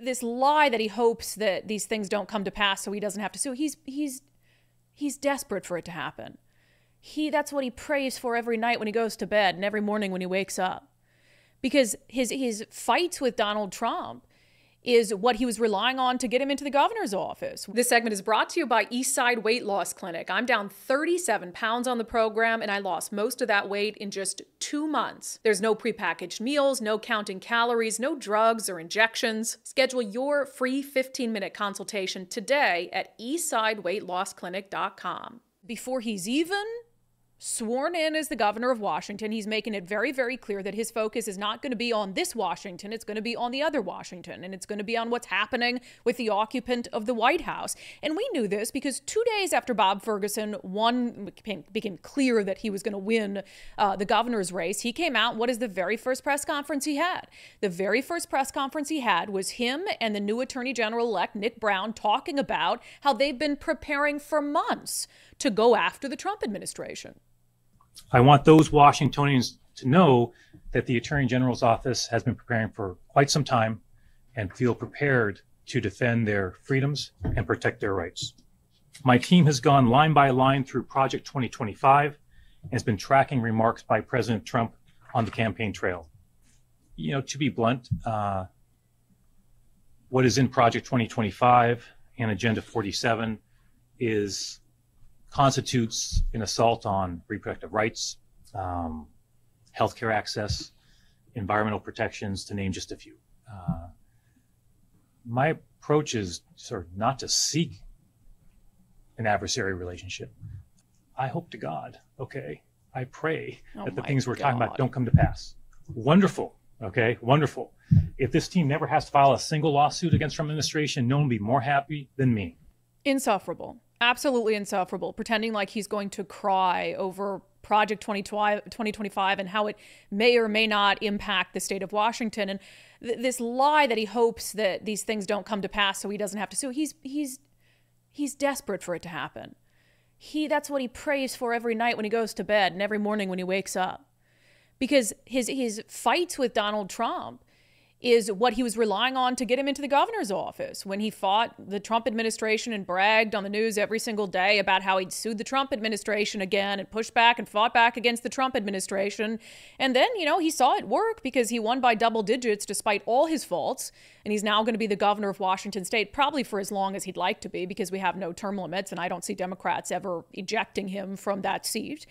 this lie that he hopes that these things don't come to pass so he doesn't have to sue. He's desperate for it to happen. That's what he prays for every night when he goes to bed and every morning when he wakes up. Because his fights with Donald Trump is what he was relying on to get him into the governor's office. This segment is brought to you by Eastside Weight Loss Clinic. I'm down 37 pounds on the program, and I lost most of that weight in just 2 months. There's no prepackaged meals, no counting calories, no drugs or injections. Schedule your free 15-minute consultation today at eastsideweightlossclinic.com. Before he's even sworn in as the governor of Washington, he's making it very, very clear that his focus is not going to be on this Washington. It's going to be on the other Washington, and it's going to be on what's happening with the occupant of the White House. And we knew this because 2 days after Bob Ferguson became clear that he was going to win the governor's race, he came out. What is the very first press conference he had? The very first press conference he had was him and the new Attorney General-elect Nick Brown talking about how they've been preparing for months to go after the Trump administration. I want those Washingtonians to know that the Attorney General's office has been preparing for quite some time and feel prepared to defend their freedoms and protect their rights. My team has gone line by line through Project 2025 and has been tracking remarks by President Trump on the campaign trail. You know, to be blunt, what is in Project 2025 and Agenda 47 constitutes an assault on reproductive rights, healthcare access, environmental protections, to name just a few. My approach is sort of not to seek an adversary relationship. I hope to God, okay, I pray that the things we're talking about don't come to pass. Wonderful, okay, wonderful. If this team never has to file a single lawsuit against Trump administration, no one will be more happy than me. Insufferable. Absolutely insufferable, pretending like he's going to cry over Project 2025 and how it may or may not impact the state of Washington. And this lie that he hopes that these things don't come to pass so he doesn't have to sue. He's desperate for it to happen. That's what he prays for every night when he goes to bed and every morning when he wakes up. Because his fights with Donald Trump is what he was relying on to get him into the governor's office when he fought the Trump administration and bragged on the news every single day about how he'd sued the Trump administration again and pushed back and fought back against the Trump administration. And then, you know, he saw it work because he won by double digits despite all his faults. And he's now going to be the governor of Washington State, probably for as long as he'd like to be, because we have no term limits and I don't see Democrats ever ejecting him from that seat.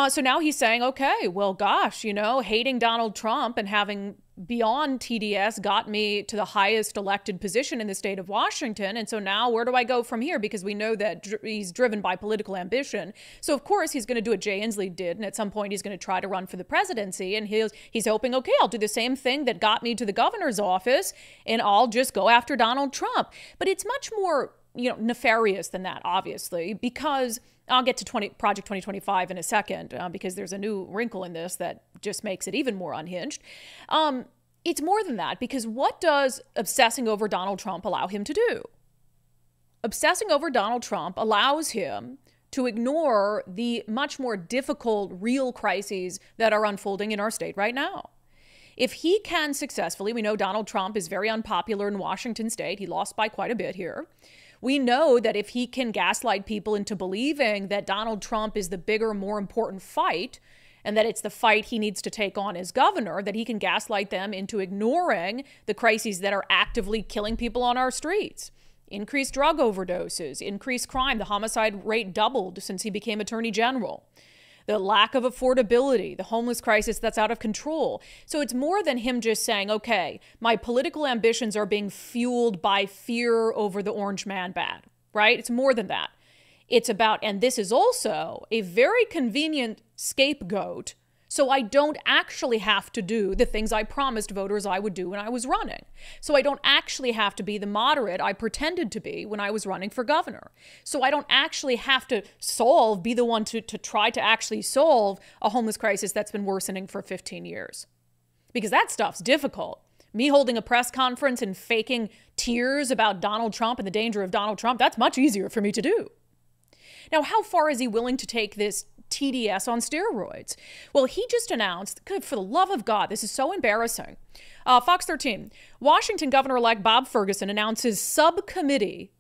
So now he's saying, okay, well, gosh, you know, hating Donald Trump and having beyond TDS got me to the highest elected position in the state of Washington. And so now where do I go from here? Because we know that he's driven by political ambition. So of course he's going to do what Jay Inslee did. And at some point he's going to try to run for the presidency. And he's hoping, okay, I'll do the same thing that got me to the governor's office and I'll just go after Donald Trump. But it's much more, you know, nefarious than that, obviously, because I'll get to Project 2025 in a second, because there's a new wrinkle in this that just makes it even more unhinged. It's more than that, because what does obsessing over Donald Trump allow him to do? Obsessing over Donald Trump allows him to ignore the much more difficult, real crises that are unfolding in our state right now. If he can successfully, we know Donald Trump is very unpopular in Washington state. He lost by quite a bit here. We know that if he can gaslight people into believing that Donald Trump is the bigger, more important fight, and that it's the fight he needs to take on as governor, that he can gaslight them into ignoring the crises that are actively killing people on our streets. Increased drug overdoses, increased crime. The homicide rate doubled since he became Attorney General. The lack of affordability, the homeless crisis that's out of control. So it's more than him just saying, okay, my political ambitions are being fueled by fear over the orange man bad, right? It's more than that. It's about, and this is also a very convenient scapegoat, so I don't actually have to do the things I promised voters I would do when I was running. So I don't actually have to be the moderate I pretended to be when I was running for governor. So I don't actually have to be the one to try to actually solve a homeless crisis that's been worsening for 15 years. Because that stuff's difficult. Me holding a press conference and faking tears about Donald Trump and the danger of Donald Trump, that's much easier for me to do. Now, how far is he willing to take this TDS on steroids. Well, he just announced, good for the love of God, this is so embarrassing. Fox 13, Washington Governor-elect Bob Ferguson announces subcommittee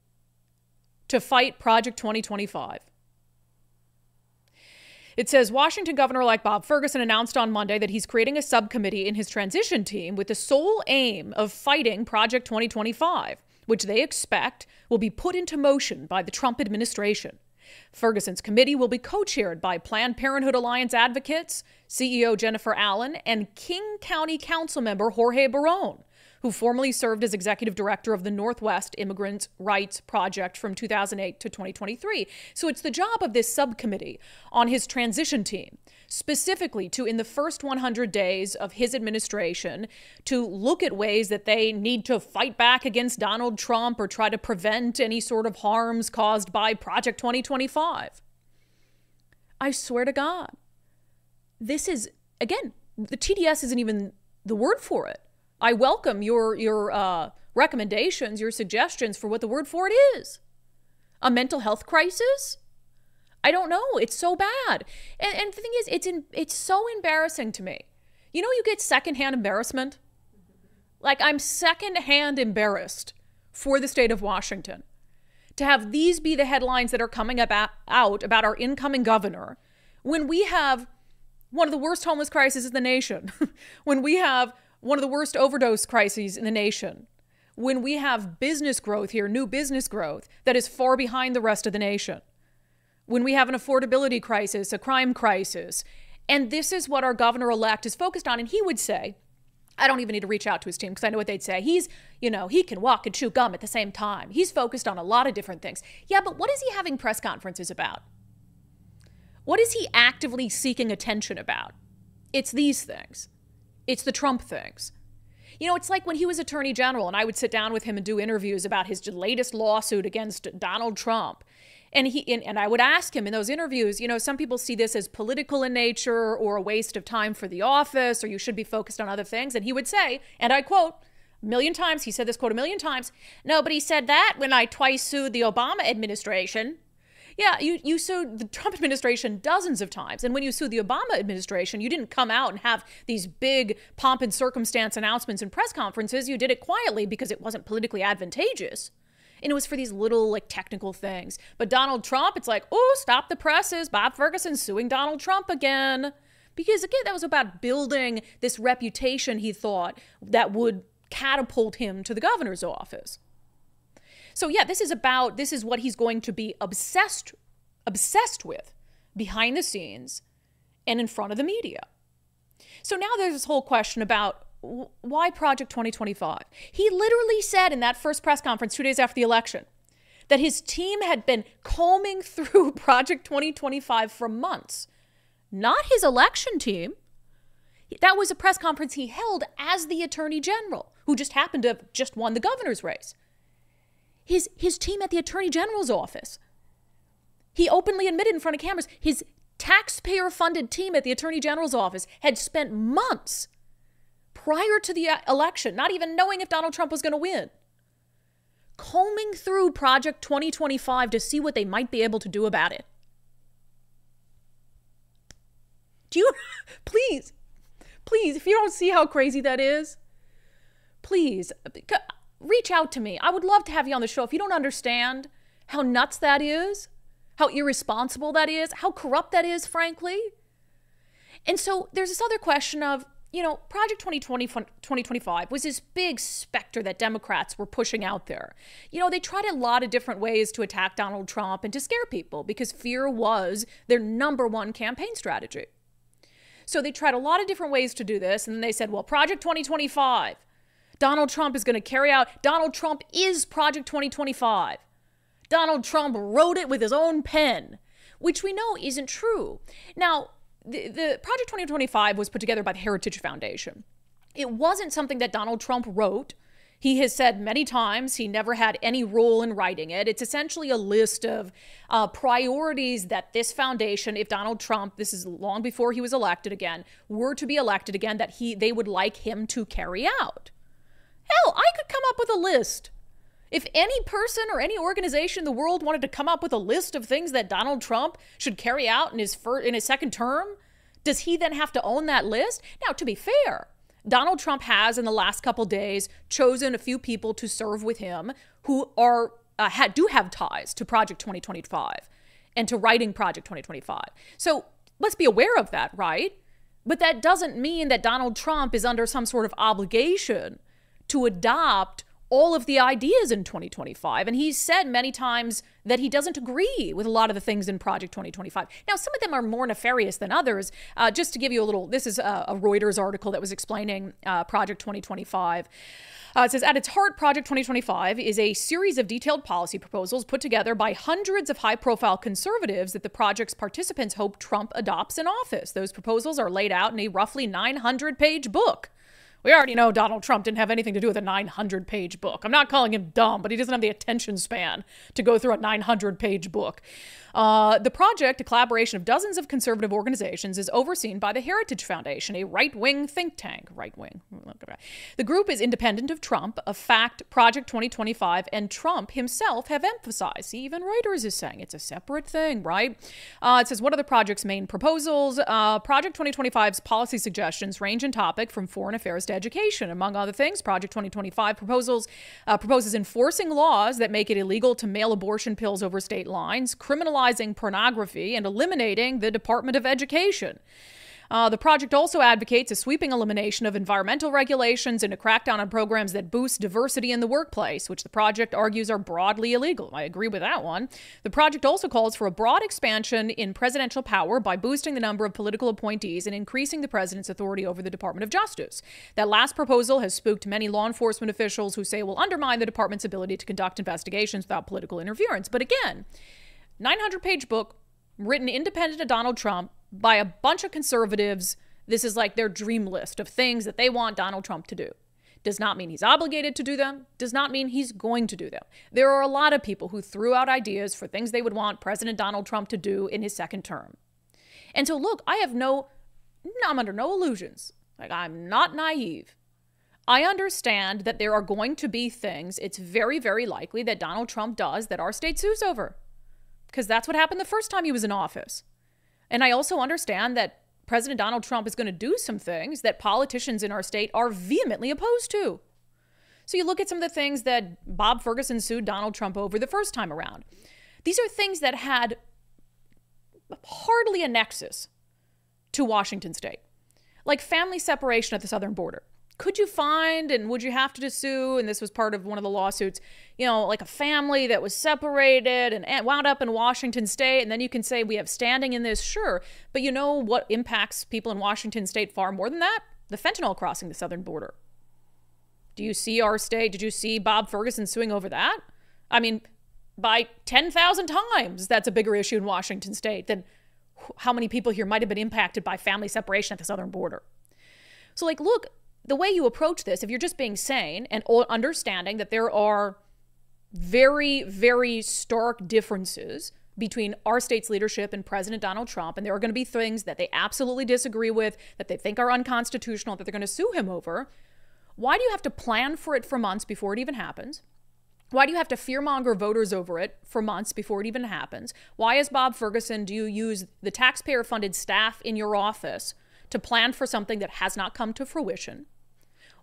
to fight Project 2025. It says Washington Governor-elect Bob Ferguson announced on Monday that he's creating a subcommittee in his transition team with the sole aim of fighting Project 2025, which they expect will be put into motion by the Trump administration. Ferguson's committee will be co-chaired by Planned Parenthood Alliance advocates, CEO Jennifer Allen, and King County Council member Jorge Barone, who formerly served as executive director of the Northwest Immigrants' Rights Project from 2008 to 2023. So it's the job of this subcommittee on his transition team, specifically to, in the first 100 days of his administration, to look at ways that they need to fight back against Donald Trump or try to prevent any sort of harms caused by Project 2025. I swear to God, this is, again, the TDS isn't even the word for it. I welcome your recommendations, your suggestions for what the word for it is. A mental health crisis? I don't know. It's so bad. And the thing is, it's so embarrassing to me. You know, you get secondhand embarrassment. Like, I'm secondhand embarrassed for the state of Washington to have these be the headlines that are coming out about our incoming governor when we have one of the worst homeless crises in the nation, when we have one of the worst overdose crises in the nation, when we have business growth here, new business growth that is far behind the rest of the nation, when we have an affordability crisis, a crime crisis. And this is what our governor-elect is focused on. And he would say, I don't even need to reach out to his team because I know what they'd say. He can walk and chew gum at the same time. He's focused on a lot of different things. Yeah, but what is he having press conferences about? What is he actively seeking attention about? It's these things. It's the Trump things. You know, it's like when he was attorney general and I would sit down with him and do interviews about his latest lawsuit against Donald Trump. And I would ask him in those interviews, you know, some people see this as political in nature or a waste of time for the office, or you should be focused on other things. And he would say, and I quote, a million times, he said this quote a million times, nobody said that when I twice sued the Obama administration. Yeah, you sued the Trump administration dozens of times. And when you sued the Obama administration, you didn't come out and have these big pomp and circumstance announcements and press conferences. You did it quietly because it wasn't politically advantageous. And it was for these little, like, technical things. But Donald Trump, it's like, oh, stop the presses. Bob Ferguson suing Donald Trump again. Because, again, that was about building this reputation, he thought, that would catapult him to the governor's office. So yeah, this is what he's going to be obsessed with behind the scenes and in front of the media. So now there's this whole question about why Project 2025? He literally said in that first press conference 2 days after the election that his team had been combing through Project 2025 for months. Not his election team. That was a press conference he held as the attorney general, who just happened to have just won the governor's race. His team at the attorney general's office. He openly admitted in front of cameras, his taxpayer-funded team at the attorney general's office had spent months prior to the election, not even knowing if Donald Trump was going to win, combing through Project 2025 to see what they might be able to do about it. Do you, please, if you don't see how crazy that is, please, reach out to me. I would love to have you on the show. If you don't understand how nuts that is, how irresponsible that is, how corrupt that is, frankly. And so there's this other question of, you know, Project 2025 was this big specter that Democrats were pushing out there. You know, they tried a lot of different ways to attack Donald Trump and to scare people because fear was their number one campaign strategy. So they tried a lot of different ways to do this. And then they said, well, Project 2025, Donald Trump is going to carry out. Donald Trump is Project 2025. Donald Trump wrote it with his own pen, which we know isn't true. Now, the Project 2025 was put together by the Heritage Foundation. It wasn't something that Donald Trump wrote. He has said many times he never had any role in writing it. It's essentially a list of priorities that this foundation, if Donald Trump, this is long before he was elected again, were to be elected again, that they would like him to carry out. Hell, I could come up with a list If any person or any organization in the world wanted to come up with a list of things that Donald Trump should carry out in his second term, does he then have to own that list? Now, to be fair, Donald Trump has in the last couple days chosen a few people to serve with him who are do have ties to Project 2025 and to writing Project 2025. So let's be aware of that, right? But that doesn't mean that Donald Trump is under some sort of obligation to adopt all of the ideas in 2025. And he's said many times that he doesn't agree with a lot of the things in Project 2025. Now, some of them are more nefarious than others. Just to give you a little, this is a Reuters article that was explaining Project 2025. It says, at its heart, Project 2025 is a series of detailed policy proposals put together by hundreds of high-profile conservatives that the project's participants hope Trump adopts in office. Those proposals are laid out in a roughly 900-page book. We already know Donald Trump didn't have anything to do with a 900-page book. I'm not calling him dumb, but he doesn't have the attention span to go through a 900-page book. The project, a collaboration of dozens of conservative organizations, is overseen by the Heritage Foundation, a right-wing think tank. Right-wing. The group is independent of Trump, a fact Project 2025 and Trump himself have emphasized. See, even Reuters is saying it's a separate thing, right? It says, what are the project's main proposals? Project 2025's policy suggestions range in topic from foreign affairs to education. Among other things, Project 2025 proposes enforcing laws that make it illegal to mail abortion pills over state lines, criminalizing pornography, and eliminating the Department of Education. The project also advocates a sweeping elimination of environmental regulations and a crackdown on programs that boost diversity in the workplace, which the project argues are broadly illegal. I agree with that one. The project also calls for a broad expansion in presidential power by boosting the number of political appointees and increasing the president's authority over the Department of Justice. That last proposal has spooked many law enforcement officials who say it will undermine the department's ability to conduct investigations without political interference. But again, 900-page book written independent of Donald Trump by a bunch of conservatives. This is like their dream list of things that they want Donald Trump to do. Does not mean he's obligated to do them. Does not mean he's going to do them. There are a lot of people who threw out ideas for things they would want President Donald Trump to do in his second term. And so look, I'm under no illusions. Like, I'm not naive. I understand that there are going to be things it's very, very likely that Donald Trump does that our state sues over. Because that's what happened the first time he was in office. And I also understand that President Donald Trump is going to do some things that politicians in our state are vehemently opposed to. So you look at some of the things that Bob Ferguson sued Donald Trump over the first time around. These are things that had hardly a nexus to Washington state, like family separation at the southern border. Could you find, and would you have to sue, and this was part of one of the lawsuits, like a family that was separated and wound up in Washington state, and then you can say we have standing in this, sure. But you know what impacts people in Washington state far more than that? The fentanyl crossing the southern border. Do you see our state? Did you see Bob Ferguson suing over that? I mean, by 10,000 times, that's a bigger issue in Washington state than how many people here might have been impacted by family separation at the southern border. So look, the way you approach this, if you're just being sane and understanding that there are very, very stark differences between our state's leadership and President Donald Trump, and there are going to be things that they absolutely disagree with, that they think are unconstitutional, that they're going to sue him over, why do you have to plan for it for months before it even happens? Why do you have to fearmonger voters over it for months before it even happens? Why, as Bob Ferguson, do you use the taxpayer-funded staff in your office to plan for something that has not come to fruition?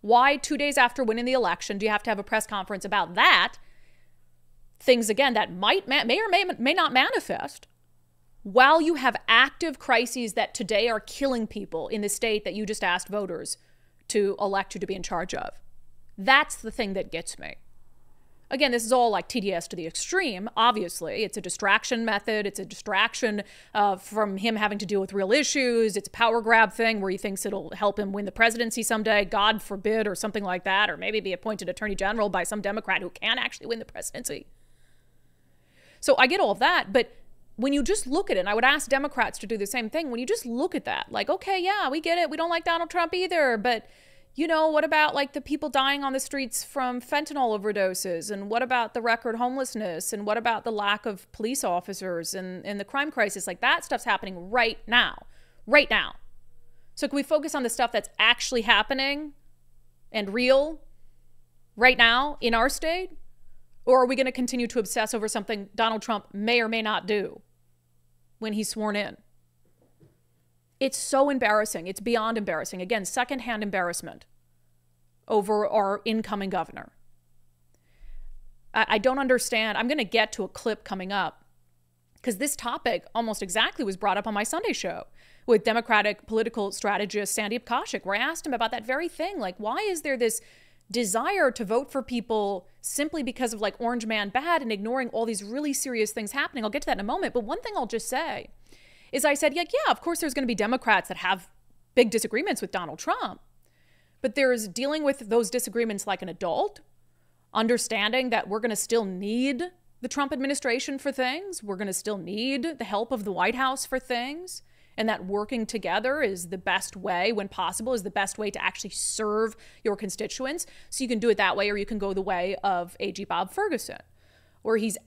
Why 2 days after winning the election do you have to have a press conference about that? Things, again, that may or may not manifest while you have active crises that today are killing people in the state that you just asked voters to elect you to be in charge of. That's the thing that gets me. Again, this is all like TDS to the extreme. Obviously, it's a distraction method. It's a distraction from him having to deal with real issues. It's a power grab thing where he thinks it'll help him win the presidency someday, God forbid, or something like that, or maybe be appointed attorney general by some Democrat who can actually win the presidency. So I get all of that, but when you just look at it, and I would ask Democrats to do the same thing, when you just look at that, like, okay, yeah, we get it. We don't like Donald Trump either, but what about the people dying on the streets from fentanyl overdoses? And what about the record homelessness? And what about the lack of police officers and the crime crisis? That stuff's happening right now. Right now. So can we focus on the stuff that's actually happening and real right now in our state? Or are we going to continue to obsess over something Donald Trump may or may not do when he's sworn in? It's so embarrassing. It's beyond embarrassing. Again, secondhand embarrassment over our incoming governor. I don't understand. I'm going to get to a clip coming up because this topic almost exactly was brought up on my Sunday show with Democratic political strategist Sandeep Kaushik, where I asked him about that very thing. Like, why is there this desire to vote for people simply because of like Orange Man bad and ignoring all these really serious things happening? I'll get to that in a moment. But one thing I'll just say is I said, yeah, of course there's going to be Democrats that have big disagreements with Donald Trump. But there's dealing with those disagreements like an adult, understanding that we're going to still need the Trump administration for things. We're going to still need the help of the White House for things. And that working together is the best way, when possible, is the best way to actually serve your constituents. So you can do it that way, or you can go the way of AG Bob Ferguson, where he's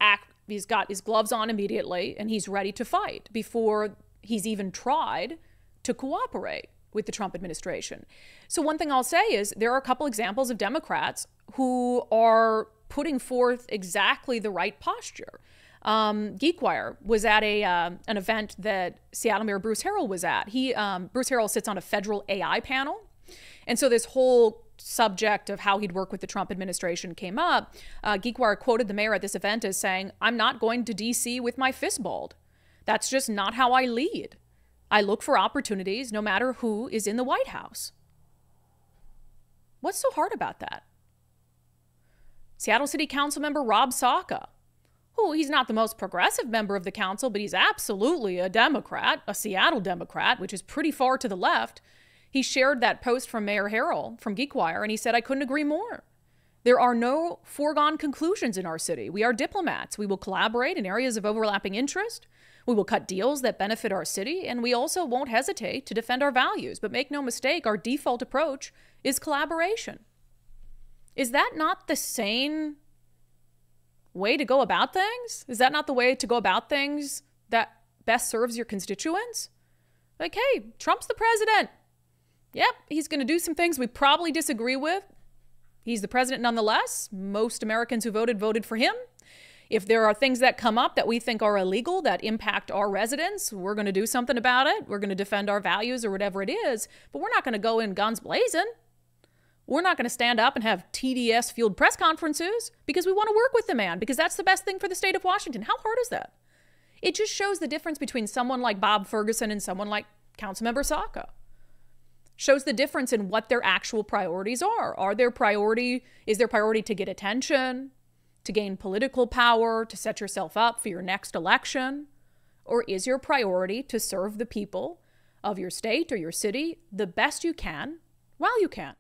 got his gloves on immediately and he's ready to fight before he's even tried to cooperate with the Trump administration. So one thing I'll say is there are a couple examples of Democrats who are putting forth exactly the right posture. GeekWire was at an event that Seattle Mayor Bruce Harrell was at. Bruce Harrell sits on a federal AI panel. And so this whole subject of how he'd work with the Trump administration came up. GeekWire quoted the mayor at this event as saying, "I'm not going to DC with my fist balled. That's just not how I lead. I look for opportunities no matter who is in the White House." What's so hard about that? Seattle City Council member Rob Saka, who he's not the most progressive member of the council, but he's absolutely a Democrat, a Seattle Democrat, which is pretty far to the left. He shared that post from Mayor Harrell from GeekWire, and he said, "I couldn't agree more. There are no foregone conclusions in our city. We are diplomats. We will collaborate in areas of overlapping interest. We will cut deals that benefit our city, and we also won't hesitate to defend our values. But make no mistake, our default approach is collaboration." Is that not the sane way to go about things? Is that not the way to go about things that best serves your constituents? Like, hey, Trump's the president. Yep, he's going to do some things we probably disagree with. He's the president nonetheless. Most Americans who voted for him. If there are things that come up that we think are illegal, that impact our residents, we're going to do something about it. We're going to defend our values or whatever it is. But we're not going to go in guns blazing. We're not going to stand up and have TDS-fueled press conferences because we want to work with the man, because that's the best thing for the state of Washington. How hard is that? It just shows the difference between someone like Bob Ferguson and someone like Councilmember Saka. Shows the difference in what their actual priorities are. Is their priority to get attention, to gain political power, to set yourself up for your next election? Or is your priority to serve the people of your state or your city the best you can while you can?